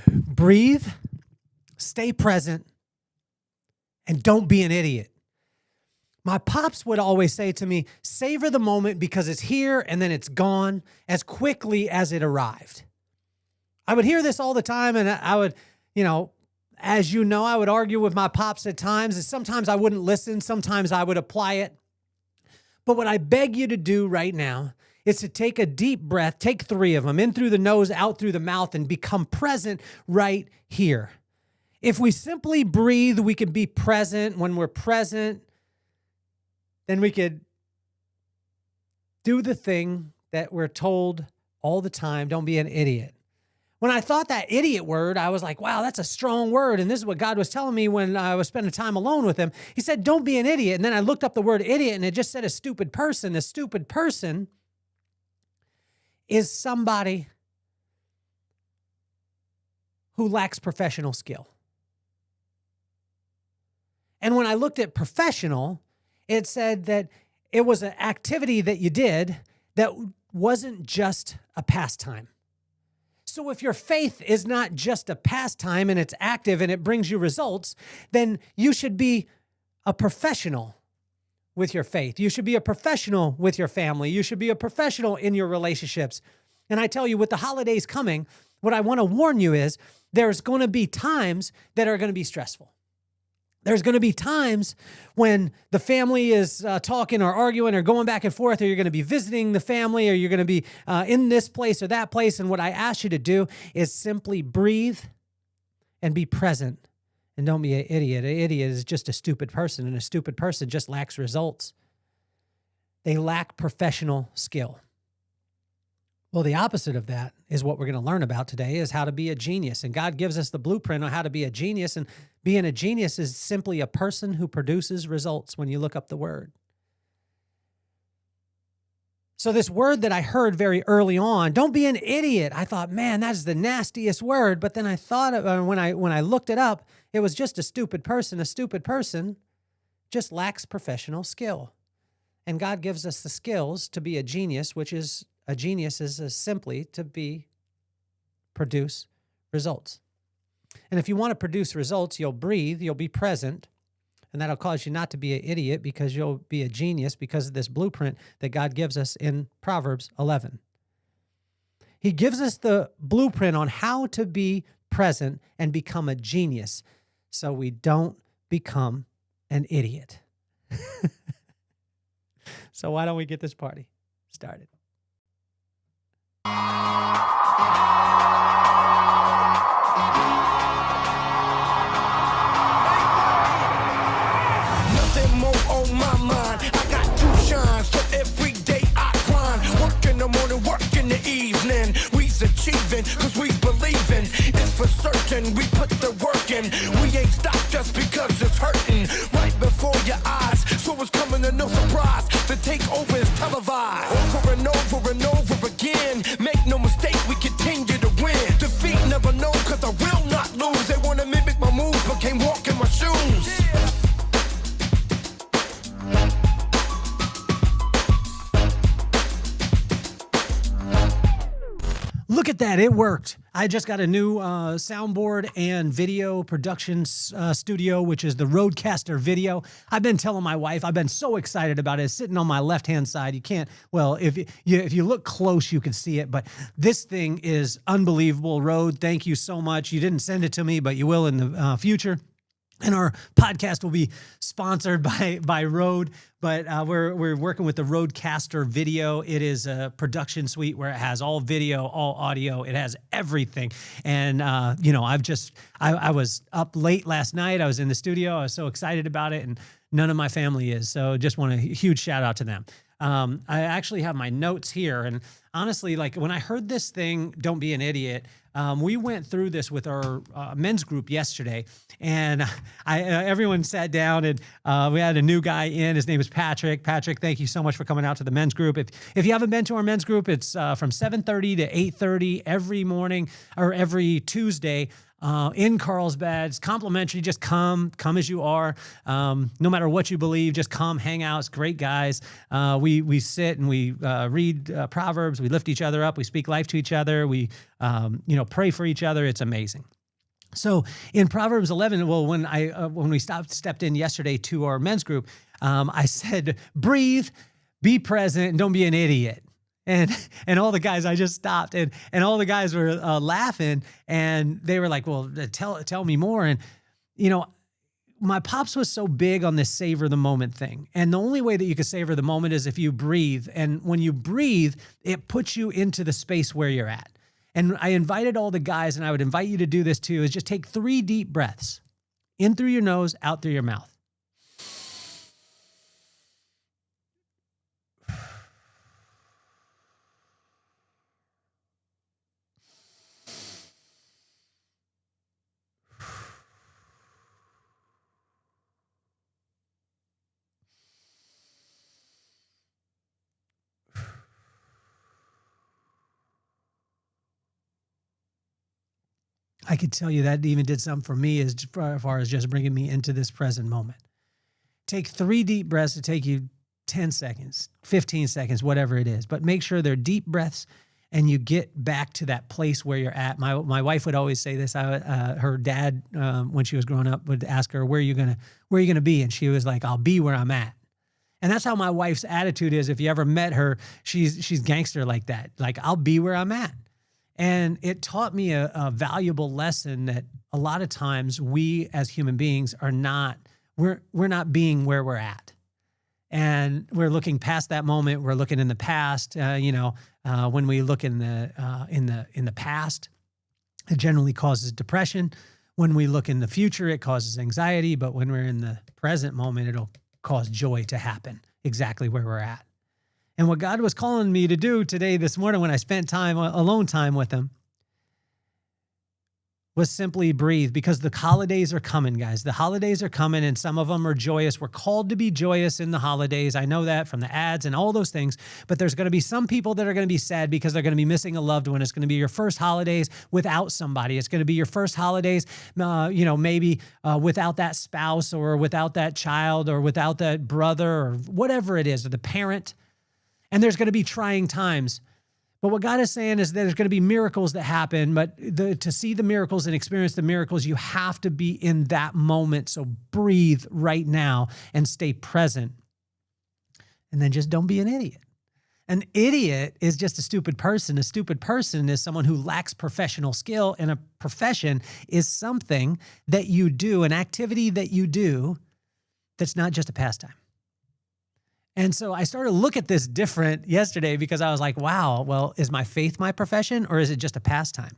Breathe, stay present, and don't be an idiot. My pops would always say to me, savor the moment because it's here and then it's gone as quickly as it arrived. I would hear this all the time, and I would, as you know, I would argue with my pops at times, and sometimes I wouldn't listen, sometimes I would apply it. But what I beg you to do right now is to take a deep breath, take 3 of them, in through the nose, out through the mouth, and become present right here. If we simply breathe, we can be present. When we're present, then we could do the thing that we're told all the time, don't be an idiot. When I thought that idiot word, I was like, wow, that's a strong word. And this is what God was telling me when I was spending time alone with him. He said, don't be an idiot. And then I looked up the word idiot, and it just said a stupid person. A stupid person is somebody who lacks professional skill. And when I looked at professional, it said that it was an activity that you did that wasn't just a pastime. So if your faith is not just a pastime and it's active and it brings you results, then you should be a professional with your faith. You should be a professional with your family. You should be a professional in your relationships. And I tell you, with the holidays coming, what I want to warn you is there's going to be times that are going to be stressful. There's going to be times when the family is talking or arguing or going back and forth, or you're going to be visiting the family, or you're going to be in this place or that place. And what I ask you to do is simply breathe and be present, and don't be an idiot. An idiot is just a stupid person, and a stupid person just lacks results. They lack professional skill. Well, the opposite of that is what we're going to learn about today, is how to be a genius. And God gives us the blueprint on how to be a genius. And being a genius is simply a person who produces results when you look up the word. So this word that I heard very early on, don't be an idiot. I thought, man, that is the nastiest word. But then I thought, when I looked it up, it was just a stupid person. A stupid person just lacks professional skill. And God gives us the skills to be a genius, which is a genius is simply to produce results. And if you want to produce results, you'll breathe, you'll be present, and that'll cause you not to be an idiot, because you'll be a genius because of this blueprint that God gives us in Proverbs 11. He gives us the blueprint on how to be present and become a genius so we don't become an idiot. So why don't we get this party started? Nothing more on my mind. I got to shine, so every day I grind. Work in the morning, work in the evening. We's achieving, cause we believing. It's for certain, we put the work in. We ain't stopped just because it's hurting. Right before your eyes, so it's coming to no surprise. The takeover is televised. Over and over and over again. Make no mistake, we continue to win. Defeat never known, cause I will not lose. They wanna mimic my moves, but can't walk in my shoes. Look at that, it worked. I just got a new soundboard and video production studio, which is the Rodecaster Video. I've been telling my wife, I've been so excited about it. It's sitting on my left-hand side. You can't, well, if you look close, you can see it, but this thing is unbelievable. Rode, thank you so much. You didn't send it to me, but you will in the future. And our podcast will be sponsored by Rode, but we're working with the Rodecaster Video. It is a production suite where it has all video, all audio. It has everything. And I was up late last night. I was in the studio. I was so excited about it, and none of my family is. So just want a huge shout out to them. I actually have my notes here, and honestly, like when I heard this thing, don't be an idiot. We went through this with our men's group yesterday, and everyone sat down, and we had a new guy in. His name is Patrick. Patrick, thank you so much for coming out to the men's group. If you haven't been to our men's group, it's from 7:30 to 8:30 every morning or every Tuesday. In Carlsbad. It's complimentary. Just come as you are. No matter what you believe, just come, hang out. It's great guys. We sit and we read Proverbs. We lift each other up. We speak life to each other. We, pray for each other. It's amazing. So in Proverbs 11, well, when we stepped in yesterday to our men's group, I said, breathe, be present, and don't be an idiot. And all the guys, I just stopped, and all the guys were laughing, and they were like, well, tell me more. And, my pops was so big on this savor the moment thing. And the only way that you can savor the moment is if you breathe. And when you breathe, it puts you into the space where you're at. And I invited all the guys, and I would invite you to do this too, is just take 3 deep breaths, in through your nose, out through your mouth. I could tell you that even did something for me as far as just bringing me into this present moment. Take 3 deep breaths to take you 10 seconds, 15 seconds, whatever it is. But make sure they're deep breaths and you get back to that place where you're at. My wife would always say this. Her dad, when she was growing up, would ask her, where are you gonna be? And she was like, I'll be where I'm at. And that's how my wife's attitude is. If you ever met her, she's gangster like that. Like, I'll be where I'm at. And it taught me a valuable lesson that a lot of times we as human beings are not, we're not being where we're at. And we're looking past that moment. We're looking in the past. When we look in the past, it generally causes depression. When we look in the future, it causes anxiety. But when we're in the present moment, it'll cause joy to happen exactly where we're at. And what God was calling me to do this morning when I spent alone time with him, was simply breathe, because the holidays are coming, guys. The holidays are coming, and some of them are joyous. We're called to be joyous in the holidays. I know that from the ads and all those things, but there's going to be some people that are going to be sad because they're going to be missing a loved one. It's going to be your first holidays without somebody. It's going to be your first holidays, maybe without that spouse or without that child or without that brother or whatever it is, or the parent. And there's going to be trying times. But what God is saying is that there's going to be miracles that happen, but to see the miracles and experience the miracles, you have to be in that moment. So breathe right now and stay present. And then just don't be an idiot. An idiot is just a stupid person. A stupid person is someone who lacks professional skill, and a profession is something that you do, an activity that you do that's not just a pastime. And so I started to look at this different yesterday, because I was like, wow, well, is my faith my profession, or is it just a pastime?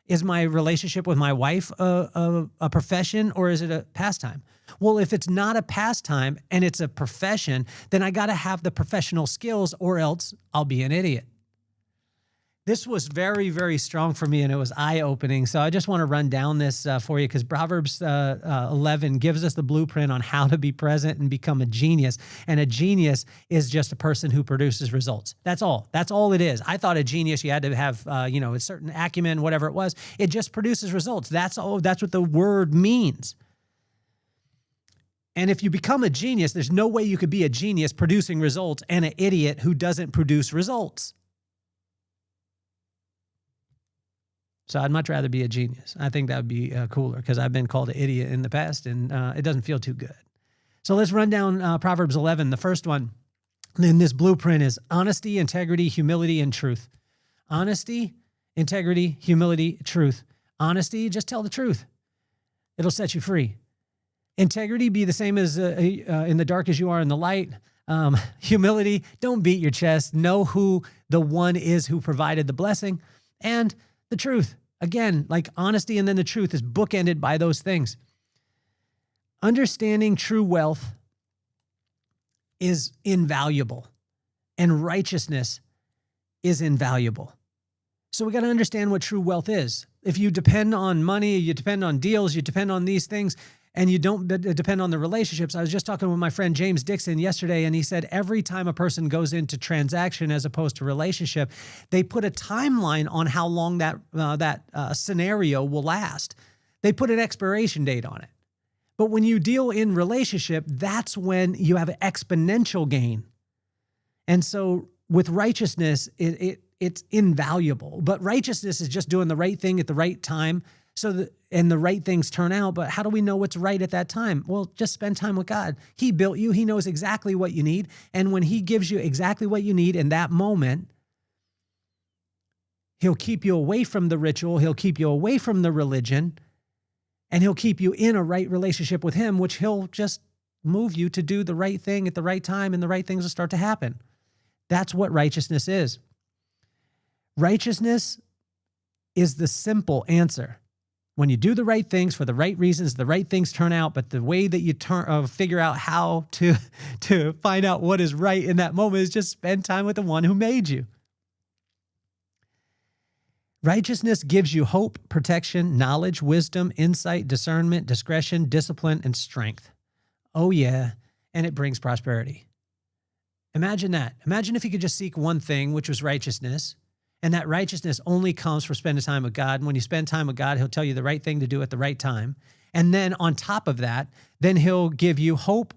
Is my relationship with my wife a profession, or is it a pastime? Well, if it's not a pastime and it's a profession, then I got to have the professional skills, or else I'll be an idiot. This was very, very strong for me, and it was eye-opening. So I just want to run down this for you, because Proverbs 11 gives us the blueprint on how to be present and become a genius. And a genius is just a person who produces results. That's all. That's all it is. I thought a genius, you had to have, a certain acumen, whatever it was. It just produces results. That's all. That's what the word means. And if you become a genius, there's no way you could be a genius producing results and an idiot who doesn't produce results. So I'd much rather be a genius. I think that would be cooler, because I've been called an idiot in the past, and it doesn't feel too good. So let's run down Proverbs 11. The first one in this blueprint is honesty, integrity, humility, and truth. Honesty, integrity, humility, truth. Honesty, just tell the truth. It'll set you free. Integrity, be the same as in the dark as you are in the light. Humility, don't beat your chest. Know who the one is who provided the blessing. And the truth. Again, like honesty and then the truth is bookended by those things. Understanding true wealth is invaluable, and righteousness is invaluable. So we got to understand what true wealth is. If you depend on money, you depend on deals, you depend on these things, and you don't depend on the relationships. I was just talking with my friend James Dixon yesterday, and he said every time a person goes into transaction as opposed to relationship, they put a timeline on how long that scenario will last. They put an expiration date on it. But when you deal in relationship, that's when you have an exponential gain. And so with righteousness, it it's invaluable. But righteousness is just doing the right thing at the right time, and the right things turn out. But how do we know what's right at that time? Well, just spend time with God. He built you. He knows exactly what you need. And when he gives you exactly what you need in that moment, he'll keep you away from the ritual. He'll keep you away from the religion, and he'll keep you in a right relationship with him, which he'll just move you to do the right thing at the right time, and the right things will start to happen. That's what righteousness is. Righteousness is the simple answer. When you do the right things for the right reasons, the right things turn out, but the way that you figure out how to find out what is right in that moment is just spend time with the one who made you. Righteousness gives you hope, protection, knowledge, wisdom, insight, discernment, discretion, discipline, and strength. Oh yeah, and it brings prosperity. Imagine that. Imagine if you could just seek one thing, which was righteousness, and that righteousness only comes from spending time with God. And when you spend time with God, he'll tell you the right thing to do at the right time. And then on top of that, then he'll give you hope,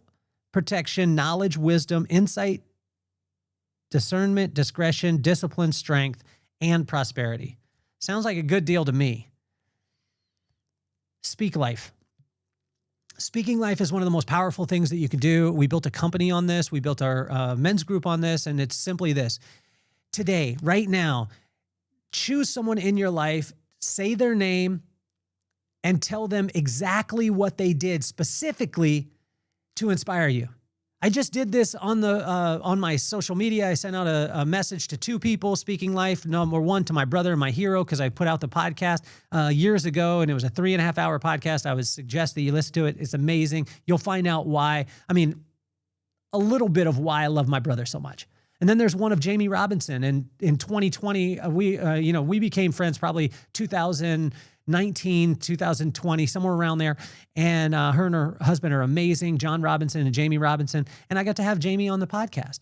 protection, knowledge, wisdom, insight, discernment, discretion, discipline, strength, and prosperity. Sounds like a good deal to me. Speak life. Speaking life is one of the most powerful things that you can do. We built a company on this. We built our men's group on this, and it's simply this. Today, right now, choose someone in your life, say their name, and tell them exactly what they did specifically to inspire you. I just did this on my social media. I sent out a message to 2 people, speaking life. Number 1 to my brother, my hero, because I put out the podcast years ago, and it was a 3.5-hour podcast. I would suggest that you listen to it. It's amazing. You'll find out why. I mean, a little bit of why I love my brother so much. And then there's one of Jamie Robinson. And in 2020, we became friends probably 2019, 2020, somewhere around there. And her and her husband are amazing, John Robinson and Jamie Robinson. And I got to have Jamie on the podcast.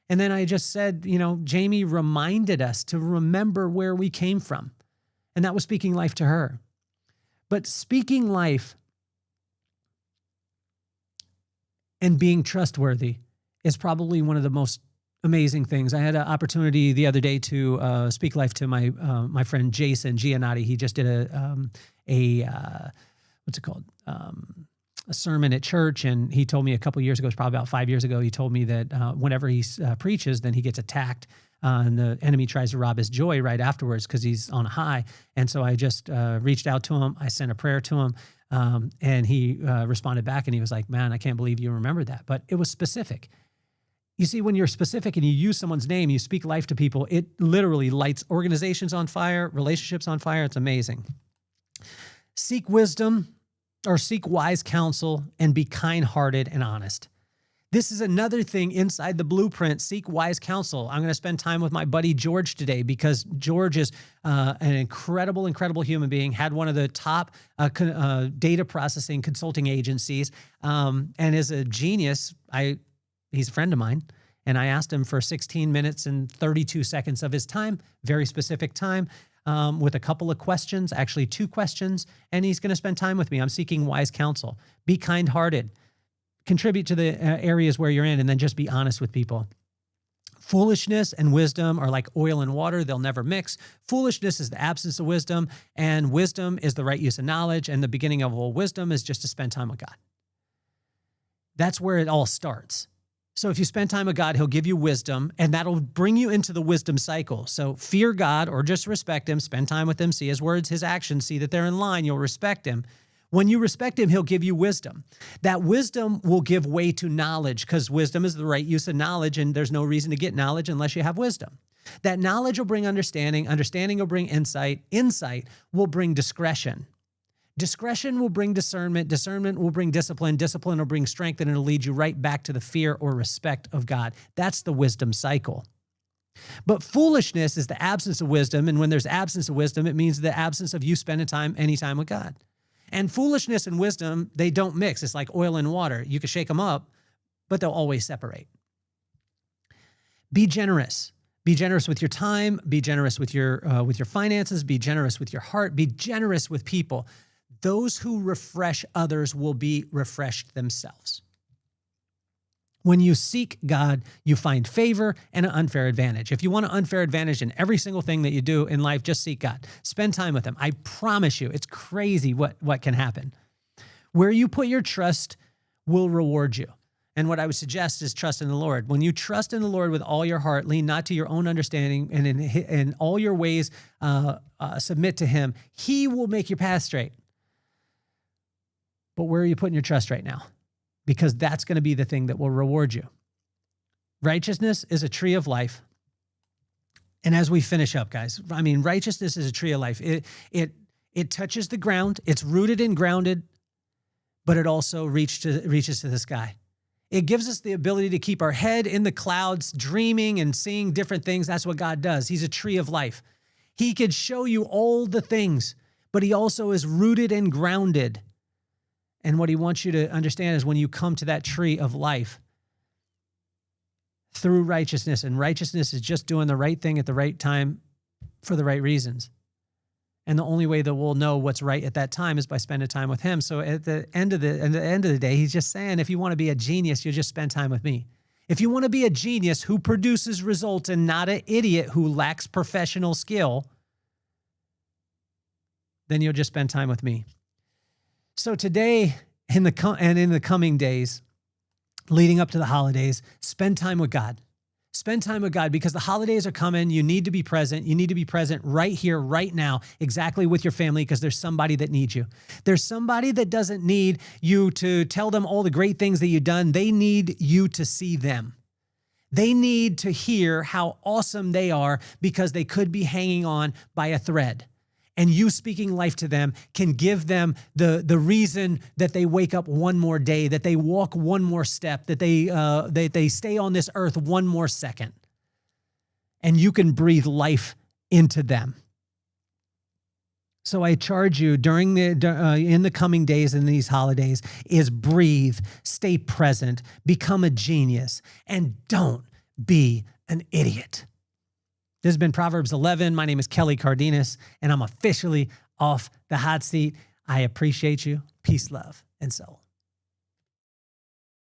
And then I just said, Jamie reminded us to remember where we came from. And that was speaking life to her. But speaking life and being trustworthy is probably one of the most amazing things. I had an opportunity the other day to speak life to my friend Jason Giannotti. He just did a sermon at church, and he told me a couple years ago, it's probably about 5 years ago, he told me that whenever he preaches, then he gets attacked, and the enemy tries to rob his joy right afterwards because he's on a high. And so I just reached out to him. I sent a prayer to him, and he responded back, and he was like, "Man, I can't believe you remembered that." But it was specific. You see, when you're specific and you use someone's name, you speak life to people, it literally lights organizations on fire, relationships on fire. It's amazing. Seek wisdom or seek wise counsel and be kind-hearted and honest. This is another thing inside the blueprint. Seek wise counsel. I'm going to spend time with my buddy George today because George is an incredible human being, had one of the top data processing consulting agencies, and is a genius. He's a friend of mine, and I asked him for 16 minutes and 32 seconds of his time, very specific time, with a couple of questions, actually 2 questions, and he's going to spend time with me. I'm seeking wise counsel. Be kind-hearted. Contribute to the areas where you're in, and then just be honest with people. Foolishness and wisdom are like oil and water. They'll never mix. Foolishness is the absence of wisdom, and wisdom is the right use of knowledge, and the beginning of all wisdom is just to spend time with God. That's where it all starts. So if you spend time with God, he'll give you wisdom, and that'll bring you into the wisdom cycle. So fear God or just respect him, spend time with him, see his words, his actions, see that they're in line, you'll respect him. When you respect him, he'll give you wisdom. That wisdom will give way to knowledge because wisdom is the right use of knowledge, and there's no reason to get knowledge unless you have wisdom. That knowledge will bring understanding. Understanding will bring insight. Insight will bring discretion. Discretion will bring discernment. Discernment will bring discipline. Discipline will bring strength, and it'll lead you right back to the fear or respect of God. That's the wisdom cycle. But foolishness is the absence of wisdom, and when there's absence of wisdom, it means the absence of you spending any time with God. And foolishness and wisdom, they don't mix. It's like oil and water. You can shake them up, but they'll always separate. Be generous. Be generous with your time. Be generous with your finances. Be generous with your heart. Be generous with people. Those who refresh others will be refreshed themselves. When you seek God, you find favor and an unfair advantage. If you want an unfair advantage in every single thing that you do in life, just seek God. Spend time with him. I promise you, it's crazy what can happen. Where you put your trust will reward you. And what I would suggest is trust in the Lord. When you trust in the Lord with all your heart, lean not to your own understanding, and in all your ways submit to him, he will make your path straight. But where are you putting your trust right now? Because that's going to be the thing that will reward you. Righteousness is a tree of life. And as we finish up, guys, I mean, righteousness is a tree of life. It touches the ground. It's rooted and grounded, but it also reaches to the sky. It gives us the ability to keep our head in the clouds, dreaming and seeing different things. That's what God does. He's a tree of life. He could show you all the things, but he also is rooted and grounded. And what he wants you to understand is when you come to that tree of life through righteousness, and righteousness is just doing the right thing at the right time for the right reasons. And the only way that we'll know what's right at that time is by spending time with him. So at the end of the day, he's just saying, if you want to be a genius, you'll just spend time with me. If you want to be a genius who produces results and not an idiot who lacks professional skill, then you'll just spend time with me. So today, in the coming days, leading up to the holidays, spend time with God. Spend time with God because the holidays are coming. You need to be present. You need to be present right here, right now, exactly with your family, because there's somebody that needs you. There's somebody that doesn't need you to tell them all the great things that you've done. They need you to see them. They need to hear how awesome they are because they could be hanging on by a thread. And you speaking life to them can give them the reason that they wake up one more day, that they walk one more step, that they stay on this earth one more second. And you can breathe life into them. So I charge you in the coming days and these holidays is breathe, stay present, become a genius, and don't be an idiot. This has been Proverbs 11. My name is Kelly Cardenas, and I'm officially off the hot seat. I appreciate you. Peace, love, and soul.